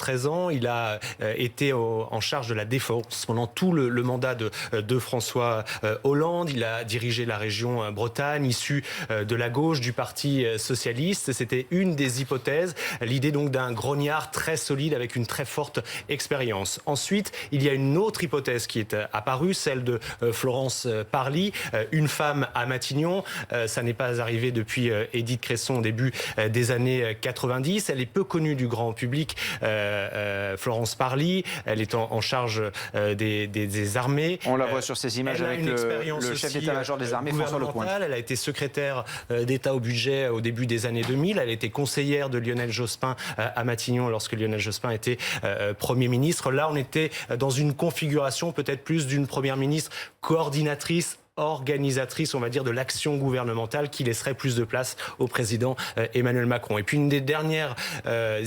13 ans. Il a été en charge de la défense pendant tout le mandat de François Hollande. Il a dirigé la région Bretagne, issue de la gauche, du Parti socialiste. C'était une des hypothèses, l'idée donc d'un grognard très solide avec une très forte expérience. Ensuite, il y a une autre hypothèse qui est apparue, celle de Florence Parly, une femme à Matignon. Ça n'est pas arrivé depuis Édith Cresson au début des années 90. Elle est peu connue du grand public, Florence Parly. Elle est en charge des armées. On la voit sur ces images avec le chef d'état-major des armées, François Lecointre. Elle a été secrétaire d'État au budget au début des années 2000. Elle a été conseillère de Lionel Jospin à Matignon lorsque Lionel Jospin était Premier ministre. Là, on était dans une configuration peut-être plus d'une Première ministre coordinatrice, organisatrice, on va dire, de l'action gouvernementale qui laisserait plus de place au président Emmanuel Macron. Et puis une des dernières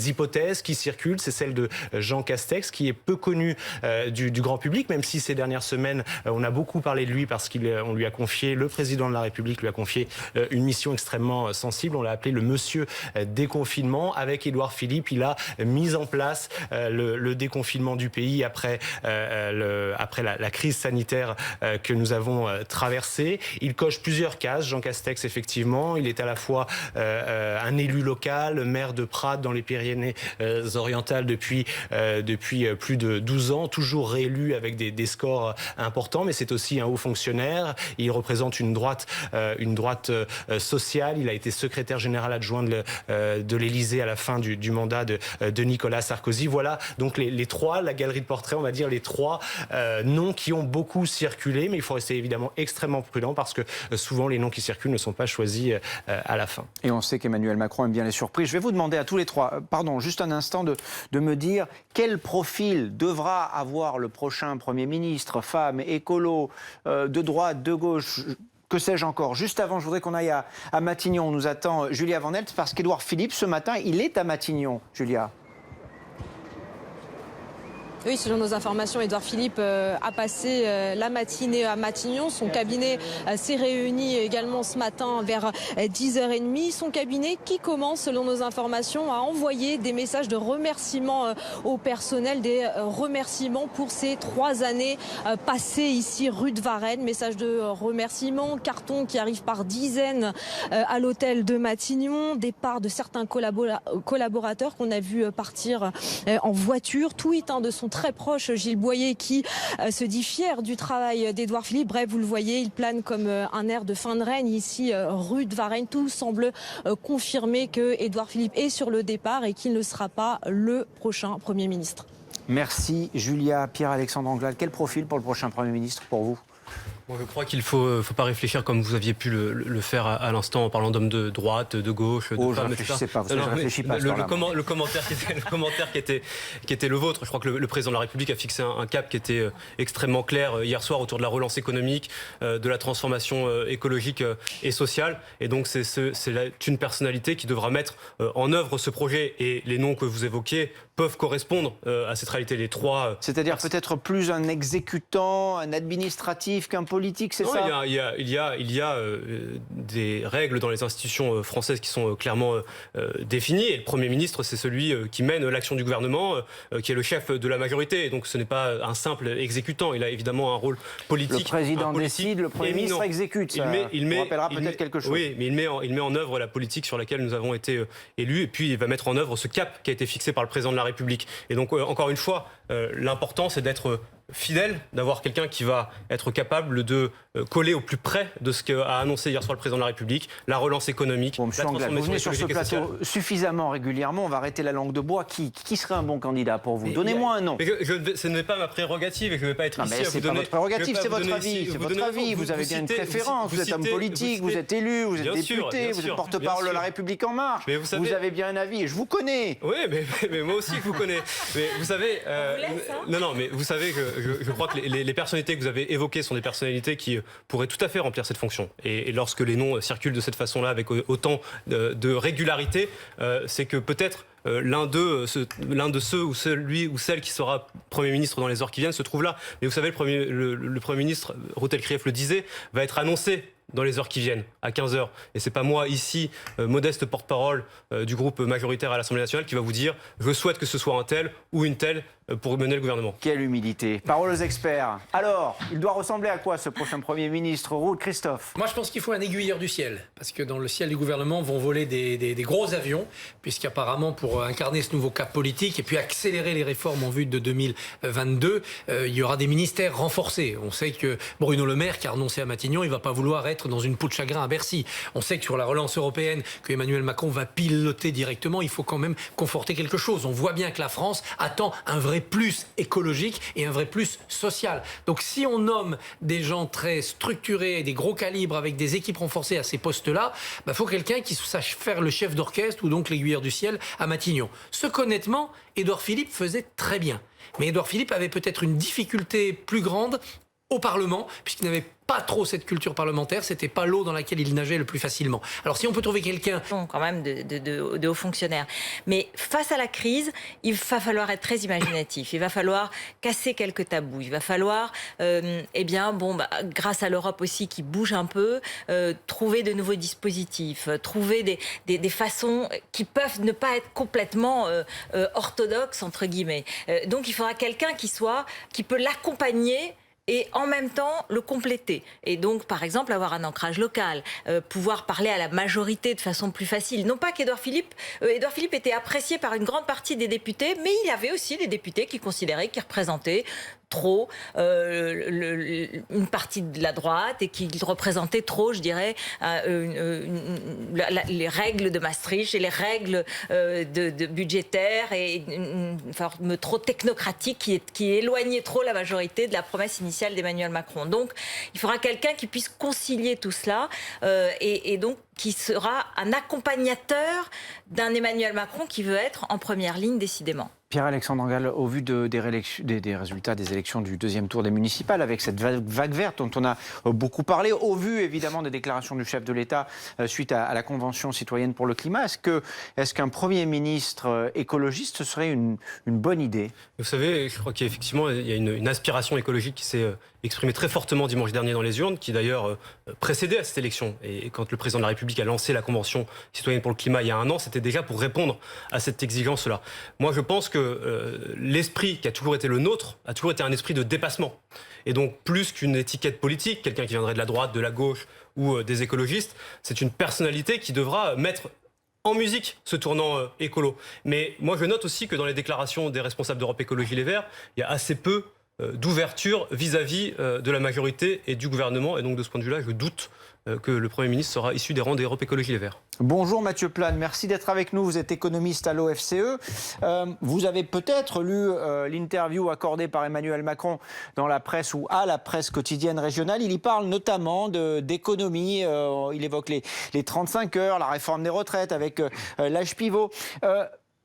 hypothèses qui circule, c'est celle de Jean Castex, qui est peu connu du grand public, même si ces dernières semaines, on a beaucoup parlé de lui parce qu'on lui a confié, le président de la République lui a confié une mission extrêmement sensible. On l'a appelé le monsieur déconfinement. Avec Édouard Philippe, il a mis en place le déconfinement du pays après la crise sanitaire que nous avons traversé. Il coche plusieurs cases, Jean Castex, effectivement. Il est à la fois un élu local, maire de Prades dans les Pyrénées-Orientales depuis plus de 12 ans, toujours réélu avec des scores importants, mais c'est aussi un haut fonctionnaire. Il représente une droite sociale. Il a été secrétaire général adjoint de l'Élysée à la fin du mandat de Nicolas Sarkozy. Voilà donc les trois, la galerie de portraits, on va dire les trois noms qui ont beaucoup circulé, mais il faut rester évidemment extrêmement prudent parce que souvent les noms qui circulent ne sont pas choisis à la fin. Et on sait qu'Emmanuel Macron aime bien les surprises. Je vais vous demander à tous les trois, pardon, juste un instant de me dire quel profil devra avoir le prochain Premier ministre, femme, écolo, de droite, de gauche, que sais-je encore. Juste avant, je voudrais qu'on aille à Matignon. On nous attend Julia VanElt parce qu'Édouard Philippe, ce matin, il est à Matignon. Julia. Oui, selon nos informations, Édouard Philippe a passé la matinée à Matignon. Son cabinet s'est réuni également ce matin vers 10h30. Son cabinet qui commence, selon nos informations, à envoyer des messages de remerciements au personnel, des remerciements pour ces 3 années passées ici rue de Varennes. Messages de remerciements, cartons qui arrivent par dizaines à l'hôtel de Matignon, départ de certains collaborateurs qu'on a vu partir en voiture. Tweet de son très proche Gilles Boyer qui se dit fier du travail d'Édouard Philippe. Bref, vous le voyez, il plane comme un air de fin de règne ici rue de Varennes. Tout semble confirmer que Édouard Philippe est sur le départ et qu'il ne sera pas le prochain Premier ministre. Merci Julia. Pierre-Alexandre Anglade, quel profil pour le prochain Premier ministre pour vous ? Bon, je crois qu'il ne faut pas réfléchir comme vous aviez pu le faire à l'instant en parlant d'hommes de droite, de gauche, de femmes, etc. Je ne réfléchis pas. Le commentaire qui était le vôtre. Je crois que le président de la République a fixé un cap qui était extrêmement clair hier soir autour de la relance économique, de la transformation écologique et sociale. Et donc c'est une personnalité qui devra mettre en œuvre ce projet. Et les noms que vous évoquiez peuvent correspondre à cette réalité. Les trois. C'est-à-dire peut-être plus un exécutant, un administratif qu'un politique, c'est ça ? Il y a des règles dans les institutions françaises qui sont clairement définies. Et le Premier ministre, c'est celui qui mène l'action du gouvernement, qui est le chef de la majorité. Et donc ce n'est pas un simple exécutant. Il a évidemment un rôle politique. Le président décide, le Premier ministre exécute. Ça rappellera peut-être quelque chose. Oui, mais il met en œuvre la politique sur laquelle nous avons été élus. Et puis il va mettre en œuvre ce cap qui a été fixé par le président de la République. Et donc encore une fois, l'important c'est d'être fidèle, d'avoir quelqu'un qui va être capable de coller au plus près de ce qu'a annoncé hier soir le président de la République, la relance économique, la transformation vous venez sur ce écologique et sociale. plateau suffisamment régulièrement, on va arrêter la langue de bois. Qui serait un bon candidat pour vous ? Donnez-moi un nom. Ce n'est pas ma prérogative et je ne vais pas être ici à vous c'est donner... pas votre prérogative, c'est votre avis. C'est votre avis. Vous avez bien une préférence. Vous êtes homme politique, vous êtes élu, vous êtes député, vous êtes porte-parole de la République En Marche. Vous avez bien un avis et je vous connais. Oui, mais moi aussi je vous connais. Mais vous savez... Non, mais vous savez que je crois que les personnalités que vous avez évoquées sont des personnalités qui pourraient tout à fait remplir cette fonction. Et lorsque les noms circulent de cette façon-là, avec autant de régularité, c'est que peut-être l'un de ceux ou celui ou celle qui sera Premier ministre dans les heures qui viennent se trouve là. Mais vous savez, le Premier ministre, Routel Krief le disait, va être annoncé dans les heures qui viennent, à 15h. Et c'est pas moi ici, modeste porte-parole du groupe majoritaire à l'Assemblée nationale, qui va vous dire « je souhaite que ce soit un tel ou une telle pour mener le gouvernement ». Quelle humilité. Parole aux experts. Alors, il doit ressembler à quoi ce prochain Premier ministre? Ruud, Christophe? Moi, je pense qu'il faut un aiguilleur du ciel, parce que dans le ciel du gouvernement vont voler des gros avions, puisqu'apparemment, pour incarner ce nouveau cap politique et puis accélérer les réformes en vue de 2022, il y aura des ministères renforcés. On sait que Bruno Le Maire, qui a renoncé à Matignon, il ne va pas vouloir être dans une peau de chagrin à Bercy. On sait que sur la relance européenne, que Emmanuel Macron va piloter directement, il faut quand même conforter quelque chose. On voit bien que la France attend un vrai plus écologique et un vrai plus social. Donc si on nomme des gens très structurés, des gros calibres avec des équipes renforcées à ces postes-là, il faut quelqu'un qui sache faire le chef d'orchestre ou donc l'aiguilleur du ciel à Matignon. Ce qu'honnêtement, Édouard Philippe faisait très bien. Mais Édouard Philippe avait peut-être une difficulté plus grande au Parlement, puisqu'il n'avait pas trop cette culture parlementaire, c'était pas l'eau dans laquelle il nageait le plus facilement. Alors si on peut trouver quelqu'un... Quand même de hauts fonctionnaires. Mais face à la crise, il va falloir être très imaginatif, il va falloir casser quelques tabous, il va falloir, grâce à l'Europe aussi qui bouge un peu, trouver de nouveaux dispositifs, trouver des façons qui peuvent ne pas être complètement orthodoxes, entre guillemets. Donc il faudra quelqu'un qui peut l'accompagner et en même temps le compléter. Et donc, par exemple, avoir un ancrage local, pouvoir parler à la majorité de façon plus facile. Non pas qu'Édouard Philippe était apprécié par une grande partie des députés, mais il y avait aussi des députés qui considéraient qu'il représentait trop une partie de la droite et qu'il représentait trop, je dirais, les règles de Maastricht et les règles de budgétaires et une forme trop technocratique qui éloignait trop la majorité de la promesse initiale d'Emmanuel Macron. Donc, il faudra quelqu'un qui puisse concilier tout cela et donc qui sera un accompagnateur d'un Emmanuel Macron qui veut être en première ligne, décidément. Pierre-Alexandre Engel, au vu des résultats des élections du deuxième tour des municipales, avec cette vague verte dont on a beaucoup parlé, au vu évidemment des déclarations du chef de l'État suite à la Convention citoyenne pour le climat, est-ce qu'un Premier ministre écologiste ce serait une bonne idée? Vous savez, je crois qu'effectivement, il y a une aspiration écologique qui s'est exprimée très fortement dimanche dernier dans les urnes, qui d'ailleurs précédait à cette élection. Et quand le président de la République a lancé la Convention citoyenne pour le climat il y a 1 an, c'était déjà pour répondre à cette exigence-là. Moi, je pense que l'esprit qui a toujours été le nôtre a toujours été un esprit de dépassement. Et donc, plus qu'une étiquette politique, quelqu'un qui viendrait de la droite, de la gauche ou des écologistes, c'est une personnalité qui devra mettre en musique ce tournant écolo. Mais moi, je note aussi que dans les déclarations des responsables d'Europe Écologie Les Verts, il y a assez peu d'ouverture vis-à-vis de la majorité et du gouvernement. Et donc, de ce point de vue-là, je doute que le Premier ministre sera issu des rangs d'Europe Écologie Les Verts. Bonjour Mathieu Plane, merci d'être avec nous. Vous êtes économiste à l'OFCE. Vous avez peut-être lu l'interview accordée par Emmanuel Macron dans la presse ou à la presse quotidienne régionale. Il y parle notamment d'économie. Il évoque les 35 heures, la réforme des retraites avec l'âge pivot.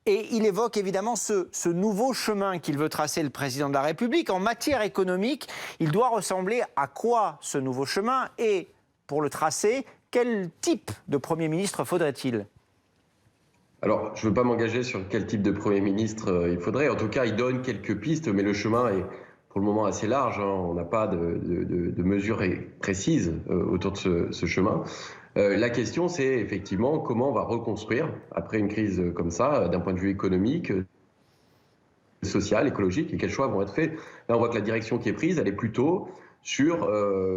Et il évoque évidemment ce nouveau chemin qu'il veut tracer, le président de la République. En matière économique, il doit ressembler à quoi ce nouveau chemin? Et pour le tracer, quel type de Premier ministre faudrait-il? Alors, je ne veux pas m'engager sur quel type de Premier ministre il faudrait. En tout cas, il donne quelques pistes, mais le chemin est pour le moment assez large. On n'a pas de mesures précises autour de ce chemin. La question, c'est effectivement comment on va reconstruire, après une crise comme ça, d'un point de vue économique, social, écologique, et quels choix vont être faits. Là, on voit que la direction qui est prise, elle est plutôt sur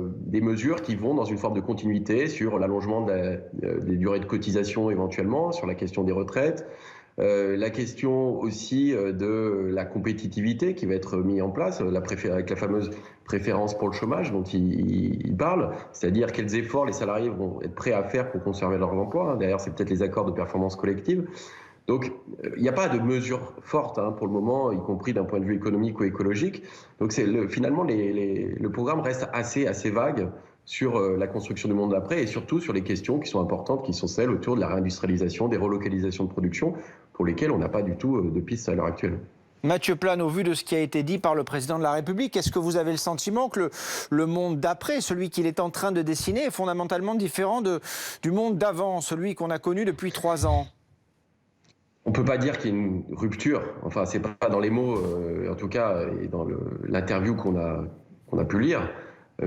des mesures qui vont dans une forme de continuité, sur l'allongement des durées de cotisation éventuellement, sur la question des retraites, la question aussi de la compétitivité qui va être mise en place, avec la fameuse préférence pour le chômage dont il parle, c'est-à-dire quels efforts les salariés vont être prêts à faire pour conserver leur emploi. D'ailleurs, c'est peut-être les accords de performance collective. Donc, il n'y a pas de mesures fortes pour le moment, y compris d'un point de vue économique ou écologique. Donc, finalement, le programme reste assez vague sur la construction du monde d'après et surtout sur les questions qui sont importantes, qui sont celles autour de la réindustrialisation, des relocalisations de production, pour lesquelles on n'a pas du tout de piste à l'heure actuelle. Mathieu Plane, au vu de ce qui a été dit par le président de la République, est-ce que vous avez le sentiment que le monde d'après, celui qu'il est en train de dessiner, est fondamentalement différent du monde d'avant, celui qu'on a connu depuis 3 ans ? On ne peut pas dire qu'il y a une rupture, enfin c'est pas dans les mots, en tout cas, et dans l'interview qu'on a pu lire.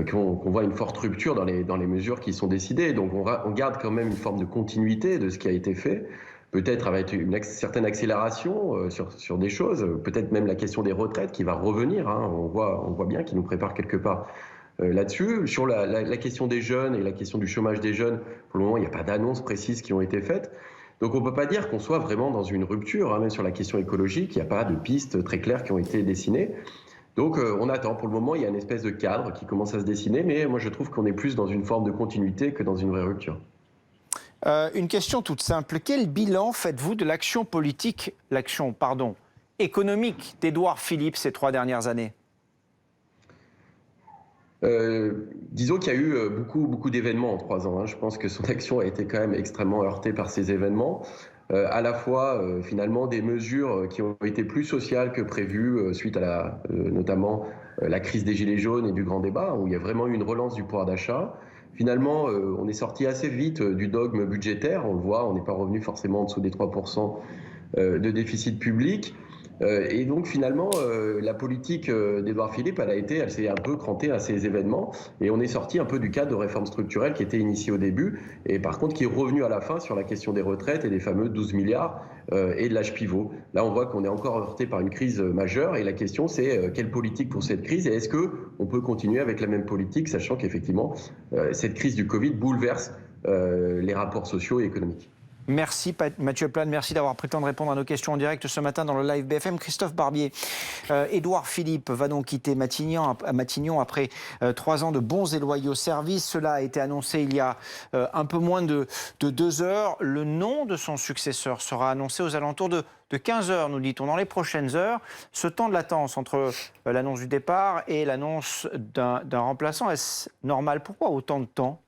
qu'on voit une forte rupture dans les mesures qui sont décidées. Donc on garde quand même une forme de continuité de ce qui a été fait, peut-être avec une certaine accélération sur des choses, peut-être même la question des retraites qui va revenir. Hein. On voit bien qu'il nous prépare quelque part là-dessus. Sur la question des jeunes et la question du chômage des jeunes, pour le moment, il n'y a pas d'annonces précises qui ont été faites. Donc on ne peut pas dire qu'on soit vraiment dans une rupture, hein, même sur la question écologique, il n'y a pas de pistes très claires qui ont été dessinées. Donc on attend. Pour le moment, il y a une espèce de cadre qui commence à se dessiner, mais moi je trouve qu'on est plus dans une forme de continuité que dans une vraie rupture. Une question toute simple. Quel bilan faites-vous de l'action économique d'Édouard Philippe ces 3 dernières années ? Disons qu'il y a eu beaucoup d'événements en 3 ans. Hein. Je pense que son action a été quand même extrêmement heurtée par ces événements. À la fois, finalement, des mesures qui ont été plus sociales que prévues suite à notamment la crise des Gilets jaunes et du grand débat, où il y a vraiment eu une relance du pouvoir d'achat. Finalement, on est sorti assez vite du dogme budgétaire. On le voit, on n'est pas revenu forcément en dessous des 3% de déficit public. Et donc finalement, la politique d'Édouard Philippe, elle s'est un peu crantée à ces événements, et on est sorti un peu du cadre de réforme structurelle qui était initié au début, et par contre qui est revenu à la fin sur la question des retraites et des fameux 12 milliards et de l'âge pivot. Là, on voit qu'on est encore heurté par une crise majeure, et la question c'est quelle politique pour cette crise, et est-ce qu'on peut continuer avec la même politique, sachant qu'effectivement, cette crise du Covid bouleverse les rapports sociaux et économiques. Merci Mathieu Plane, merci d'avoir pris le temps de répondre à nos questions en direct ce matin dans le live BFM. Christophe Barbier, Édouard Philippe va donc quitter Matignon après 3 ans de bons et loyaux services. Cela a été annoncé il y a un peu moins de 2 heures. Le nom de son successeur sera annoncé aux alentours de 15 heures, nous dit-on, dans les prochaines heures. Ce temps de latence entre l'annonce du départ et l'annonce d'un remplaçant, est-ce normal? Pourquoi autant de temps?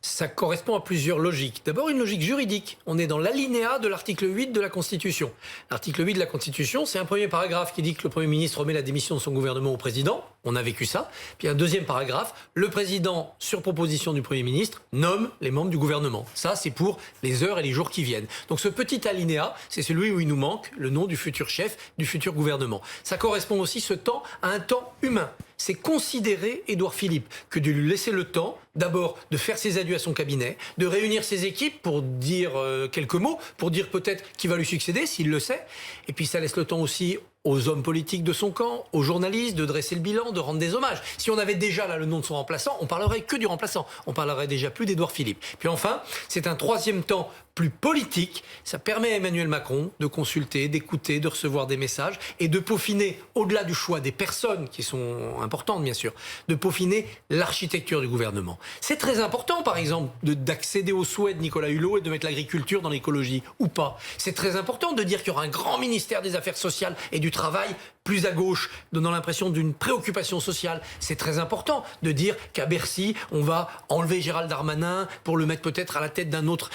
Ça correspond à plusieurs logiques. D'abord, une logique juridique. On est dans l'alinéa de l'article 8 de la Constitution. L'article 8 de la Constitution, c'est un premier paragraphe qui dit que le Premier ministre remet la démission de son gouvernement au président. On a vécu ça. Puis un deuxième paragraphe, le président, sur proposition du Premier ministre, nomme les membres du gouvernement. Ça, c'est pour les heures et les jours qui viennent. Donc ce petit alinéa, c'est celui où il nous manque le nom du futur chef, du futur gouvernement. Ça correspond aussi, ce temps, à un temps humain. C'est considérer Édouard Philippe que de lui laisser le temps, d'abord de faire ses adieux à son cabinet, de réunir ses équipes pour dire quelques mots, pour dire peut-être qui va lui succéder, s'il le sait. Et puis ça laisse le temps aussi aux hommes politiques de son camp, aux journalistes, de dresser le bilan, de rendre des hommages. Si on avait déjà là le nom de son remplaçant, on parlerait que du remplaçant. On parlerait déjà plus d'Édouard Philippe. Puis enfin, c'est un troisième temps plus politique. Ça permet à Emmanuel Macron de consulter, d'écouter, de recevoir des messages et de peaufiner, au-delà du choix des personnes qui sont importantes bien sûr, de peaufiner l'architecture du gouvernement. C'est très important par exemple d'accéder aux souhaits de Nicolas Hulot et de mettre l'agriculture dans l'écologie ou pas. C'est très important de dire qu'il y aura un grand ministère des Affaires sociales et du Travail plus à gauche, donnant l'impression d'une préoccupation sociale. C'est très important de dire qu'à Bercy, on va enlever Gérald Darmanin pour le mettre peut-être à la tête d'un autre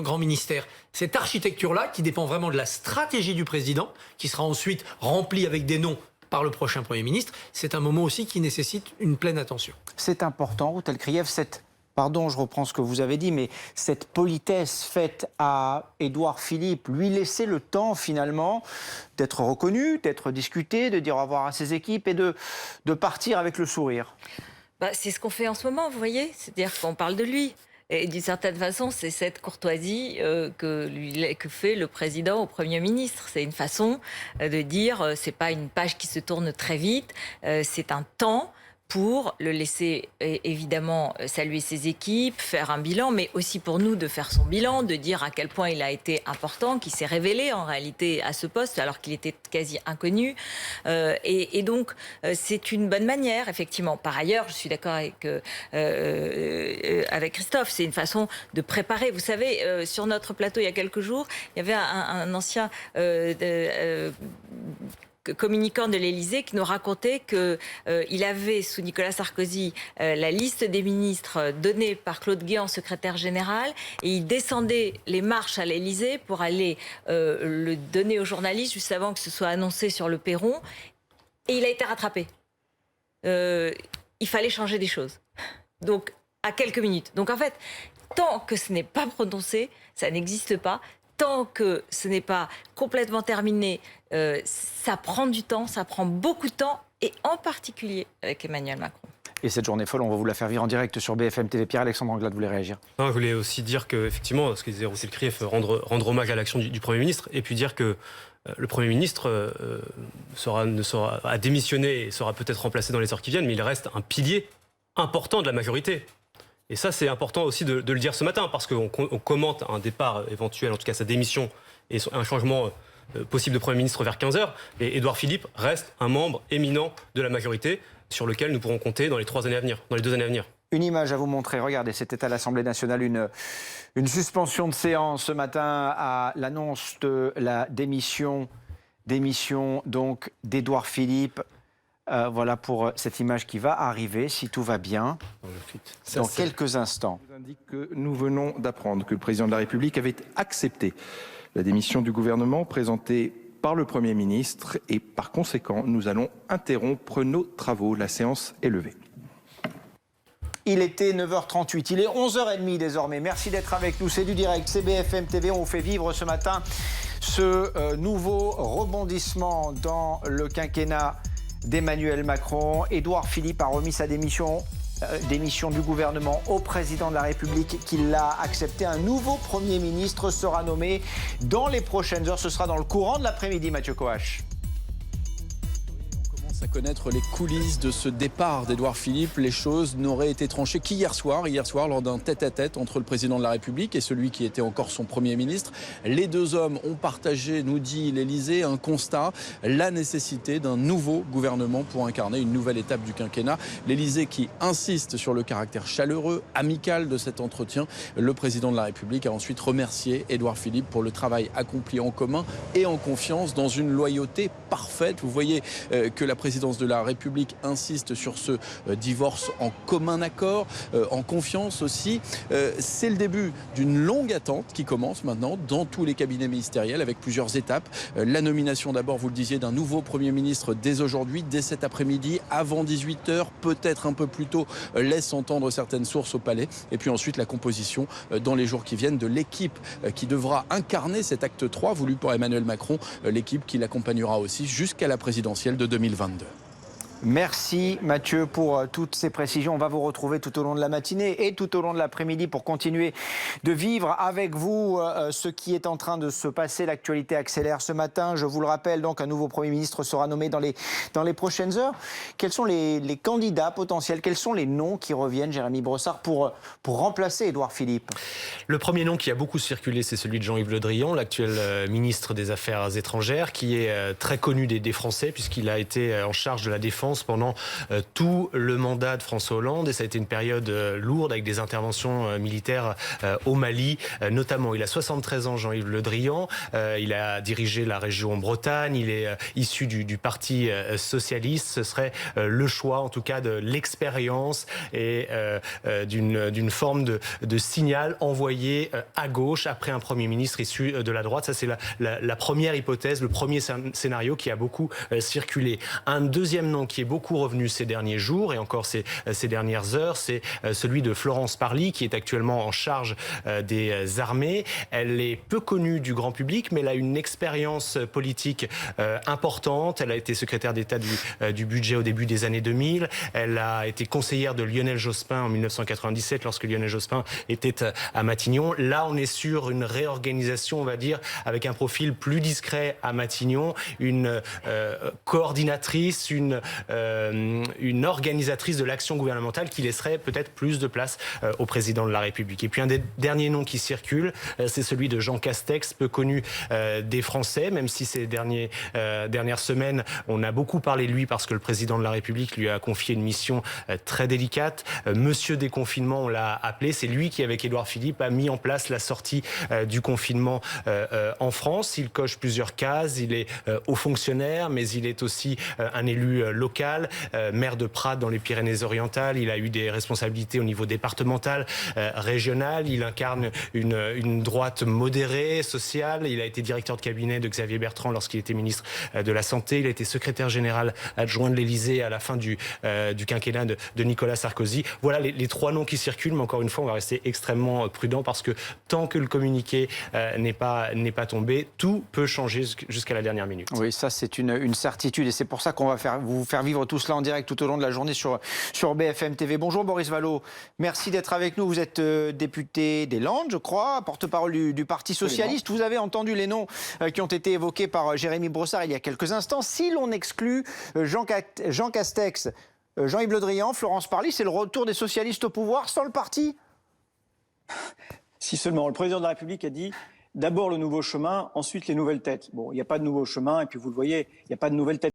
grand ministère. Cette architecture-là, qui dépend vraiment de la stratégie du président, qui sera ensuite remplie avec des noms par le prochain Premier ministre, c'est un moment aussi qui nécessite une pleine attention. C'est important, Routel Krief, pardon, je reprends ce que vous avez dit, mais cette politesse faite à Édouard Philippe, lui laisser le temps finalement d'être reconnu, d'être discuté, de dire au revoir à ses équipes et de partir avec le sourire. C'est ce qu'on fait en ce moment, vous voyez, c'est-à-dire qu'on parle de lui. Et d'une certaine façon, c'est cette courtoisie que fait le président au Premier ministre. C'est une façon de dire, c'est pas une page qui se tourne très vite, c'est un temps pour le laisser évidemment saluer ses équipes, faire un bilan, mais aussi pour nous de faire son bilan, de dire à quel point il a été important, qu'il s'est révélé en réalité à ce poste alors qu'il était quasi inconnu. Et donc c'est une bonne manière, effectivement. Par ailleurs, je suis d'accord avec Christophe, c'est une façon de préparer. Vous savez, sur notre plateau il y a quelques jours, il y avait un ancien communicant de l'Élysée qui nous racontait qu'il avait, sous Nicolas Sarkozy, la liste des ministres donnée par Claude Guéant, secrétaire général, et il descendait les marches à l'Élysée pour aller le donner aux journalistes juste avant que ce soit annoncé sur le perron, et il a été rattrapé. Il fallait changer des choses. Donc, à quelques minutes. Donc, en fait, tant que ce n'est pas prononcé, ça n'existe pas. Tant que ce n'est pas complètement terminé, ça prend du temps, ça prend beaucoup de temps, et en particulier avec Emmanuel Macron. Et cette journée folle, on va vous la faire vivre en direct sur BFM TV. Pierre-Alexandre Anglade voulait réagir. Non, je voulais aussi dire qu'effectivement, ce que disait Roussel Krief, rendre hommage à l'action du Premier ministre, et puis dire que le Premier ministre a démissionné et sera peut-être remplacé dans les heures qui viennent, mais il reste un pilier important de la majorité. Et ça, c'est important aussi de le dire ce matin, parce qu'on commente un départ éventuel, en tout cas sa démission, et un changement possible de Premier ministre vers 15h. Et Édouard Philippe reste un membre éminent de la majorité sur lequel nous pourrons compter dans les 2 années à venir. Une image à vous montrer. Regardez, c'était à l'Assemblée nationale une suspension de séance ce matin à l'annonce de la démission donc d'Édouard Philippe. Voilà pour cette image qui va arriver, si tout va bien, dans quelques instants. Je vous indique que nous venons d'apprendre que le président de la République avait accepté la démission du gouvernement présentée par le Premier ministre et par conséquent, nous allons interrompre nos travaux. La séance est levée. Il était 9h38, il est 11h30 désormais. Merci d'être avec nous, c'est du direct, c'est BFM TV. On vous fait vivre ce matin ce nouveau rebondissement dans le quinquennat d'Emmanuel Macron. Édouard Philippe a remis sa démission du gouvernement au président de la République qui l'a accepté. Un nouveau Premier ministre sera nommé dans les prochaines heures. Ce sera dans le courant de l'après-midi, Mathieu Coache. À connaître les coulisses de ce départ d'Édouard Philippe, les choses n'auraient été tranchées qu'hier soir lors d'un tête-à-tête entre le président de la République et celui qui était encore son Premier ministre. Les deux hommes ont partagé, nous dit l'Élysée, un constat, la nécessité d'un nouveau gouvernement pour incarner une nouvelle étape du quinquennat. L'Élysée qui insiste sur le caractère chaleureux, amical de cet entretien. Le président de la République a ensuite remercié Édouard Philippe pour le travail accompli en commun et en confiance dans une loyauté parfaite. Vous voyez que la présidence de la République insiste sur ce divorce en commun accord, en confiance aussi. C'est le début d'une longue attente qui commence maintenant dans tous les cabinets ministériels avec plusieurs étapes. La nomination d'abord, vous le disiez, d'un nouveau Premier ministre dès aujourd'hui, dès cet après-midi, avant 18h, peut-être un peu plus tôt, laisse entendre certaines sources au palais. Et puis ensuite la composition dans les jours qui viennent de l'équipe qui devra incarner cet acte 3 voulu par Emmanuel Macron, l'équipe qui l'accompagnera aussi jusqu'à la présidentielle de 2022. Merci Mathieu pour toutes ces précisions. On va vous retrouver tout au long de la matinée et tout au long de l'après-midi pour continuer de vivre avec vous ce qui est en train de se passer. L'actualité accélère ce matin. Je vous le rappelle, donc un nouveau Premier ministre sera nommé dans les prochaines heures. Quels sont les candidats potentiels? Quels sont les noms qui reviennent, Jérémy Brossard, pour remplacer Édouard Philippe? Le premier nom qui a beaucoup circulé, c'est celui de Jean-Yves Le Drian, l'actuel ministre des Affaires étrangères, qui est très connu des Français puisqu'il a été en charge de la défense pendant tout le mandat de François Hollande, et ça a été une période lourde avec des interventions militaires au Mali notamment. Il a 73 ans, Jean-Yves Le Drian, il a dirigé la région Bretagne, il est issu du Parti socialiste. Ce serait le choix en tout cas de l'expérience et d'une forme de signal envoyé à gauche après un Premier ministre issu de la droite. Ça c'est la première hypothèse, le premier scénario qui a beaucoup circulé. Un deuxième nom qui est beaucoup revenu ces derniers jours et encore ces dernières heures, c'est celui de Florence Parly, qui est actuellement en charge des armées. Elle est peu connue du grand public, mais elle a une expérience politique importante. Elle a été secrétaire d'État du budget au début des années 2000. Elle a été conseillère de Lionel Jospin en 1997, lorsque Lionel Jospin était à Matignon. Là, on est sur une réorganisation, on va dire, avec un profil plus discret à Matignon, une coordinatrice, une organisatrice de l'action gouvernementale qui laisserait peut-être plus de place au président de la République. Et puis un des derniers noms qui circule, c'est celui de Jean Castex, peu connu des Français, même si ces dernières semaines, on a beaucoup parlé de lui parce que le président de la République lui a confié une mission très délicate. Monsieur Déconfinement, on l'a appelé. C'est lui qui, avec Édouard Philippe, a mis en place la sortie du confinement en France. Il coche plusieurs cases. Il est haut fonctionnaire, mais il est aussi un élu local, maire de Prades dans les Pyrénées-Orientales. Il a eu des responsabilités au niveau départemental, régional. Il incarne une droite modérée, sociale. Il a été directeur de cabinet de Xavier Bertrand lorsqu'il était ministre de la Santé. Il a été secrétaire général adjoint de l'Élysée à la fin du quinquennat de Nicolas Sarkozy. Voilà les trois noms qui circulent, mais encore une fois, on va rester extrêmement prudent parce que tant que le communiqué n'est pas tombé, tout peut changer jusqu'à la dernière minute. Oui, ça c'est une certitude et c'est pour ça qu'on va vous faire faire vivre tout cela en direct tout au long de la journée sur BFM TV. Bonjour Boris Vallaud, merci d'être avec nous. Vous êtes député des Landes, je crois, porte-parole du Parti Socialiste. Vous avez entendu les noms qui ont été évoqués par Jérémy Brossard il y a quelques instants. Si l'on exclut Jean Castex, Jean-Yves Le Drian, Florence Parly, c'est le retour des socialistes au pouvoir sans le parti? Si seulement. Le président de la République a dit d'abord le nouveau chemin, ensuite les nouvelles têtes. Bon, il n'y a pas de nouveau chemin, et puis vous le voyez, il n'y a pas de nouvelles têtes.